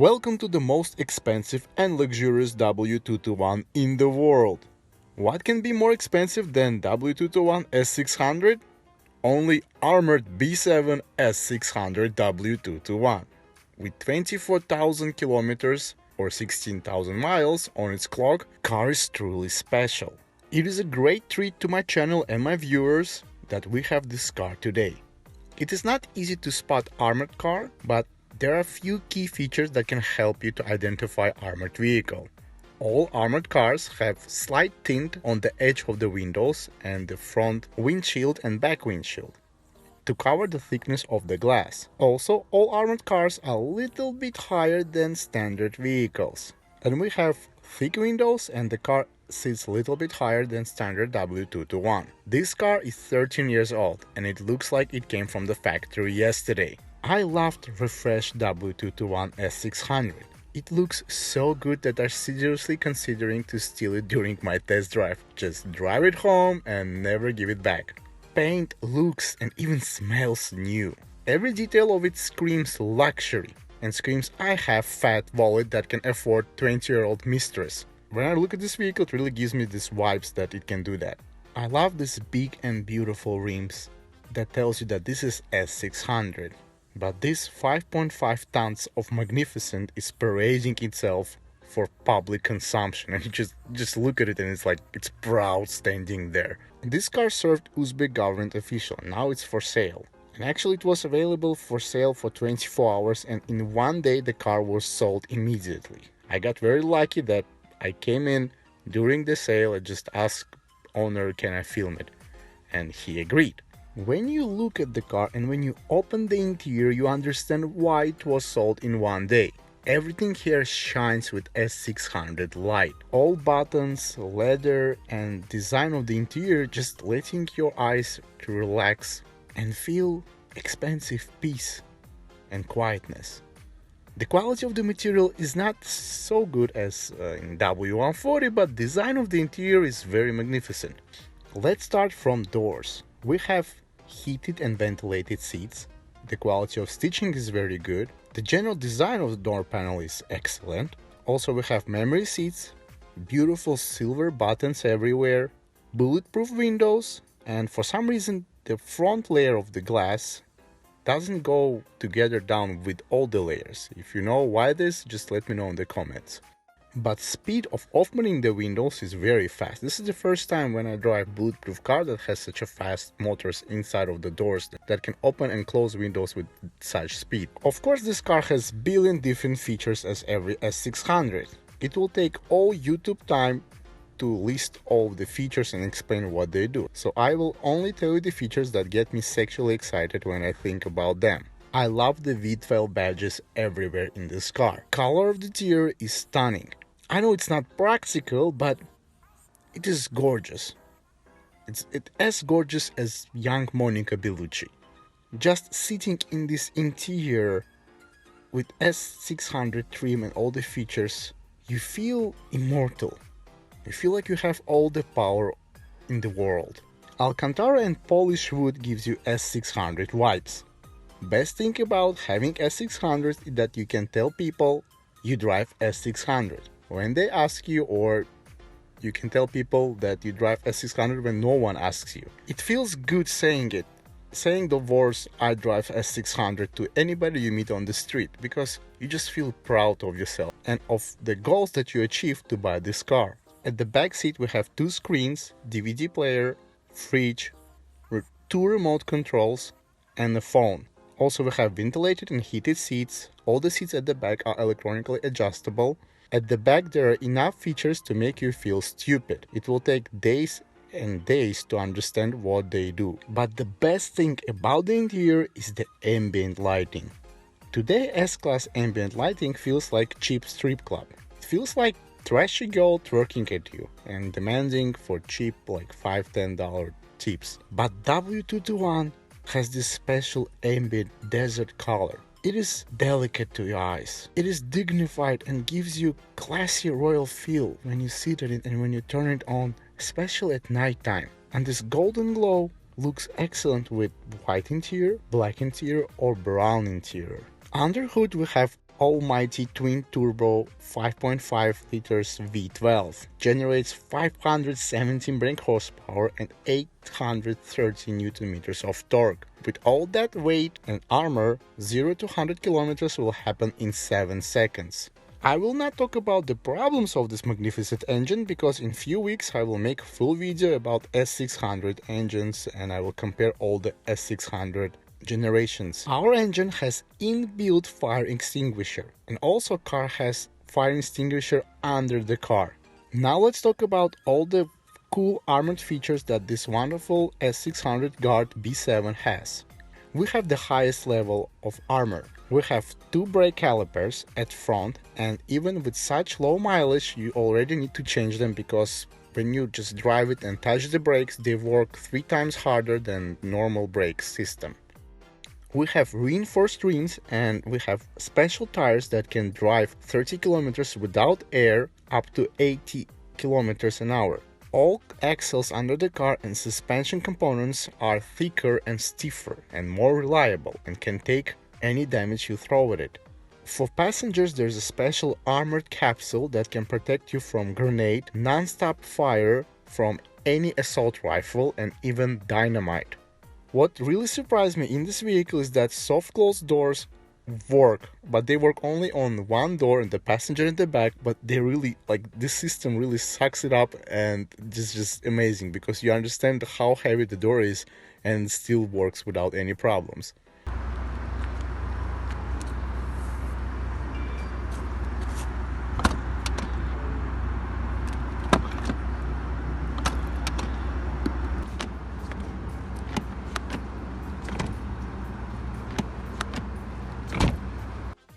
Welcome to the most expensive and luxurious W221 in the world. What can be more expensive than W221 S600? Only armored B7 S600 W221. With 24,000 kilometers or 16,000 miles on its clock, car is truly special. It is a great treat to my channel and my viewers that we have this car today. It is not easy to spot armored car, but there are a few key features that can help you to identify armored vehicle. All armored cars have slight tint on the edge of the windows and the front windshield and back windshield to cover the thickness of the glass. Also, all armored cars are a little bit higher than standard vehicles. And we have thick windows and the car sits a little bit higher than standard W221. This car is 13 years old and it looks like it came from the factory yesterday. I loved refreshed W221 S600. It looks so good that I'm seriously considering to steal it during my test drive. Just drive it home and never give it back. Paint looks and even smells new. Every detail of it screams luxury and screams I have fat wallet that can afford 20-year-old mistress. When I look at this vehicle, it really gives me these vibes that it can do that. I love these big and beautiful rims that tells you that this is S600. But this 5.5 tons of magnificent is parading itself for public consumption, and you just look at it and it's like it's proud standing there. This car served Uzbek government official, now it's for sale. And actually it was available for sale for 24 hours and in one day the car was sold immediately. I got very lucky that I came in during the sale and just asked owner can I film it, and he agreed. When you look at the car and when you open the interior, you understand why it was sold in one day. Everything here shines with S600 light. All buttons, leather and design of the interior just letting your eyes to relax and feel expensive peace and quietness. The quality of the material is not so good as in W140, but design of the interior is very magnificent. Let's start from doors. We have heated and ventilated seats. The quality of stitching is very good. The general design of the door panel is excellent. Also we have memory seats, beautiful silver buttons everywhere, bulletproof windows, and for some reason the front layer of the glass doesn't go together down with all the layers. If you know why this, just let me know in the comments. But speed of opening the windows is very fast. This is the first time when I drive bulletproof car that has such a fast motors inside of the doors that can open and close windows with such speed. Of course this car has billion different features as every S600. It will take all YouTube time to list all the features and explain what they do. So I will only tell you the features that get me sexually excited when I think about them. I love the V12 badges everywhere in this car. Color of the interior is stunning. I know it's not practical, but it is gorgeous. It's as gorgeous as young Monica Bellucci. Just sitting in this interior with S600 trim and all the features, you feel immortal. You feel like you have all the power in the world. Alcantara and Polish wood gives you S600 vibes. Best thing about having S600 is that you can tell people you drive S600 when they ask you, or you can tell people that you drive S600 when no one asks you. It feels good saying it, saying the words I drive S600 to anybody you meet on the street, because you just feel proud of yourself and of the goals that you achieved to buy this car. At the back seat we have two screens, DVD player, fridge, two remote controls and a phone. Also we have ventilated and heated seats. All the seats at the back are electronically adjustable. At the back there are enough features to make you feel stupid. It will take days and days to understand what they do. But the best thing about the interior is the ambient lighting. Today S-Class ambient lighting feels like cheap strip club. It feels like trashy girl twerking at you and demanding for cheap like $5–10 tips. But W221 has this special ambient desert color. It is delicate to your eyes. It is dignified and gives you classy royal feel when you sit in it and when you turn it on, especially at night time. And this golden glow looks excellent with white interior, black interior or brown interior. Under hood we have almighty twin-turbo 5.5 liters V12, generates 517 brake horsepower and 830 Newton meters of torque. With all that weight and armor, 0 to 100 kilometers will happen in 7 seconds. I will not talk about the problems of this magnificent engine because in few weeks I will make a full video about S600 engines and I will compare all the S600 generations. Our engine has inbuilt fire extinguisher and also car has fire extinguisher under the car. Now let's talk about all the cool armored features that this wonderful S600 Guard B7 has. We have the highest level of armor. We have 2 brake calipers at front, and even with such low mileage you already need to change them because when you just drive it and touch the brakes they work 3 times harder than normal brake system. We have reinforced rims and we have special tires that can drive 30 kilometers without air up to 80 kilometers an hour. All axles under the car and suspension components are thicker and stiffer and more reliable and can take any damage you throw at it. For passengers there's a special armored capsule that can protect you from grenade, non-stop fire from any assault rifle and even dynamite. What really surprised me in this vehicle is that soft closed doors work, but they work only on one door and the passenger in the back, but they really, like, this system really sucks it up and just amazing because you understand how heavy the door is and still works without any problems.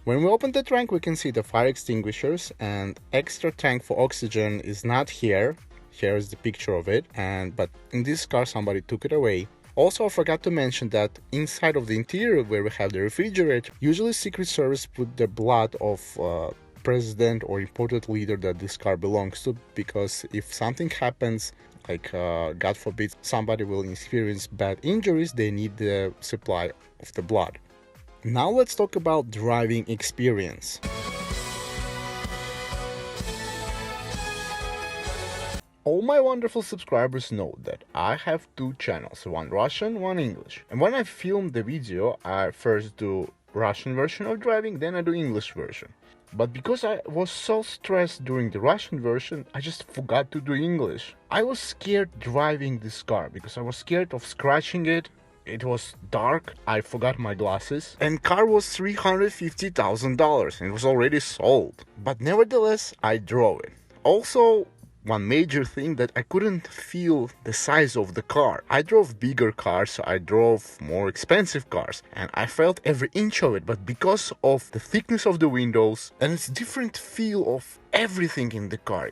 When we open the trunk we can see the fire extinguishers and extra tank for oxygen is not here. Here is the picture of it, but in this car somebody took it away. Also I forgot to mention that inside of the interior where we have the refrigerator, usually Secret Service put the blood of president or important leader that this car belongs to, because if something happens, like God forbid somebody will experience bad injuries, they need the supply of the blood. Now let's talk about driving experience. All my wonderful subscribers know that I have 2 channels, one Russian, one English. And when I film the video, I first do Russian version of driving, then I do English version. But because I was so stressed during the Russian version, I just forgot to do English. I was scared driving this car because I was scared of scratching it. It was dark, I forgot my glasses, and car was $350,000 and it was already sold. But nevertheless, I drove it. Also, one major thing that I couldn't feel the size of the car. I drove bigger cars, so I drove more expensive cars, and I felt every inch of it, but because of the thickness of the windows and its different feel of everything in the car,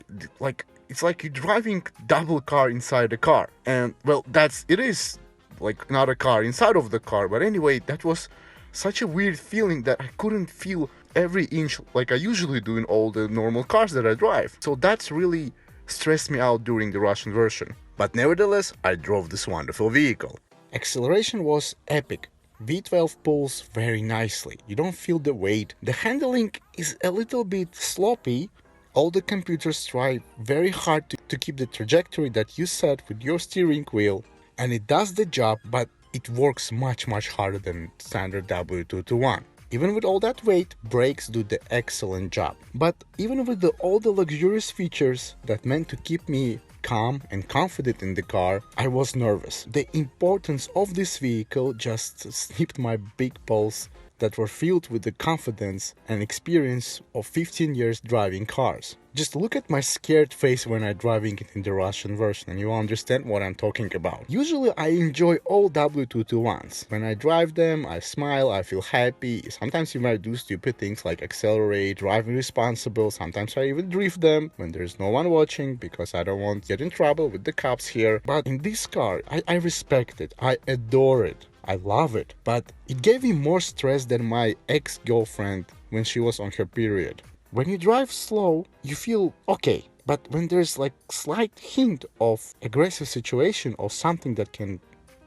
it's like you're driving double car inside the car. And well, it is like not a car inside of the car, but anyway, that was such a weird feeling that I couldn't feel every inch like I usually do in all the normal cars that I drive. So that's really stressed me out during the Russian version. But nevertheless, I drove this wonderful vehicle. Acceleration was epic. V12 pulls very nicely. You don't feel the weight. The handling is a little bit sloppy. All the computers try very hard to keep the trajectory that you set with your steering wheel. And it does the job, but it works much harder than standard W221. Even with all that weight, brakes do the excellent job. But even with all the luxurious features that meant to keep me calm and confident in the car, I was nervous. The importance of this vehicle just snipped my big pulse that were filled with the confidence and experience of 15 years driving cars. Just look at my scared face when I'm driving it in the Russian version and you understand what I'm talking about. Usually I enjoy all W221s. When I drive them, I smile, I feel happy. Sometimes you might do stupid things like accelerate, driving responsible. Sometimes I even drift them when there's no one watching because I don't want to get in trouble with the cops here. But in this car, I respect it. I adore it. I love it. But it gave me more stress than my ex-girlfriend when she was on her period. When you drive slow, you feel okay, but when there's like slight hint of aggressive situation or something that can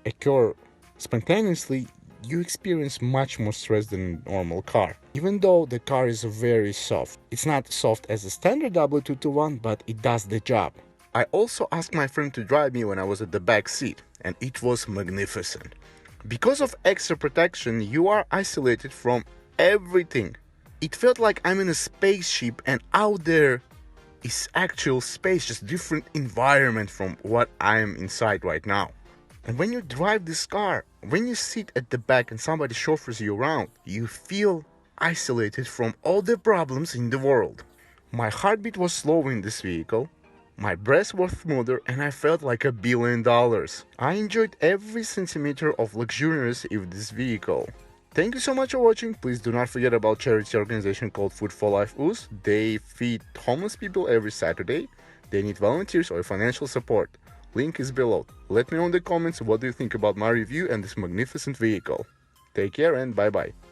occur spontaneously, you experience much more stress than a normal car. Even though the car is very soft. It's not soft as a standard W221, but it does the job. I also asked my friend to drive me when I was at the back seat, and it was magnificent. Because of extra protection, you are isolated from everything. It felt like I'm in a spaceship and out there is actual space, just different environment from what I am inside right now. And when you drive this car, when you sit at the back and somebody chauffeurs you around, you feel isolated from all the problems in the world. My heartbeat was slow in this vehicle, my breaths were smoother, and I felt like $1 billion. I enjoyed every centimeter of luxurious of this vehicle. Thank you so much for watching. Please do not forget about charity organization called Food for Life US. They feed homeless people every Saturday. They need volunteers or financial support. Link is below. Let me know in the comments what do you think about my review and this magnificent vehicle. Take care and bye bye.